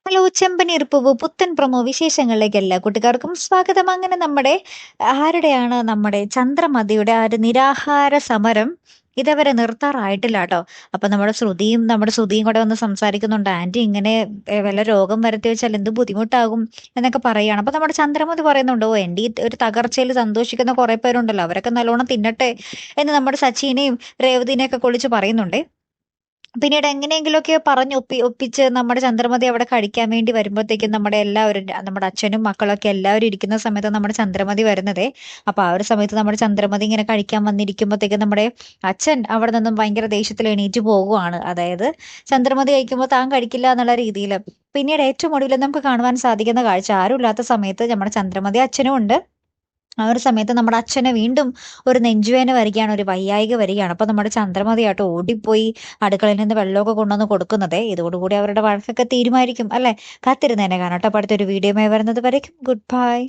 Hello ചെമ്പനീർപ്പൂവ് പുത്തൻ promo വിശേഷങ്ങളിലേക്ക് എല്ലാ കൂട്ടുകാർക്കും സ്വാഗതം. അങ്ങനെ നമ്മുടെ ചന്ദ്രമതിയുടെ ആ ഒരു നിരാഹാര സമരം ഇതേവരെ നിർത്താറായിട്ടില്ല കേട്ടോ. അപ്പൊ നമ്മുടെ ശ്രുതിയും കൂടെ വന്ന് സംസാരിക്കുന്നുണ്ട്. ആന്റി ഇങ്ങനെ വല്ല രോഗം വരുത്തി വെച്ചാൽ എന്ത് ബുദ്ധിമുട്ടാകും എന്നൊക്കെ പറയാണ്. അപ്പൊ നമ്മുടെ ചന്ദ്രമതി പറയുന്നുണ്ട്, ഓ എന്റെ ഈ ഒരു തകർച്ചയിൽ സന്തോഷിക്കുന്ന കുറെ പേരുണ്ടല്ലോ, അവരൊക്കെ നല്ലോണം തിന്നട്ടെ എന്ന് നമ്മുടെ സച്ചിനെയും രേവതിനെയും ഒക്കെ കുളിച്ച് പറയുന്നുണ്ട്. പിന്നീട് എങ്ങനെയെങ്കിലുമൊക്കെ ഒപ്പിച്ച് നമ്മുടെ ചന്ദ്രമതി അവിടെ കഴിക്കാൻ വേണ്ടി വരുമ്പോഴത്തേക്കും നമ്മുടെ അച്ഛനും മക്കളൊക്കെ എല്ലാവരും ഇരിക്കുന്ന സമയത്ത് നമ്മുടെ ചന്ദ്രമതി വരുന്നതേ. അപ്പൊ ആ ഒരു സമയത്ത് നമ്മുടെ ചന്ദ്രമതി ഇങ്ങനെ കഴിക്കാൻ വന്നിരിക്കുമ്പോഴത്തേക്കും നമ്മുടെ അച്ഛൻ അവിടെ നിന്നും ഭയങ്കര ദേഷ്യത്തിൽ എണീറ്റ് പോകുവാണ്. അതായത് ചന്ദ്രമതി കഴിക്കുമ്പോൾ താൻ കഴിക്കില്ല എന്നുള്ള രീതിയിൽ. പിന്നീട് ഏറ്റവും ഒടുവിൽ നമുക്ക് കാണുവാൻ സാധിക്കുന്ന കാഴ്ച, ആരും ഇല്ലാത്ത സമയത്ത് നമ്മുടെ ചന്ദ്രമതി അച്ഛനും ഉണ്ട്. ആ ഒരു സമയത്ത് നമ്മുടെ അച്ഛന് വീണ്ടും ഒരു നെഞ്ചുവേദന വരികയാണ്, ഒരു വയ്യായിക വരികയാണ്. അപ്പൊ നമ്മുടെ ചന്ദ്രമതിയായിട്ട് ഓടിപ്പോയി അടുക്കളയിൽ നിന്ന് വെള്ളമൊക്കെ കൊണ്ടുവന്ന് കൊടുക്കുന്നതേ. ഇതോടുകൂടി അവരുടെ വഴക്കൊക്കെ തീരുമാനിക്കും അല്ലെ. കാത്തിരുന്നേനെ കാണാം കേട്ടോ. അപ്പൊ അടുത്തൊരു വീഡിയോയുമായി വരുന്നത് വരയ്ക്കും ഗുഡ് ബൈ.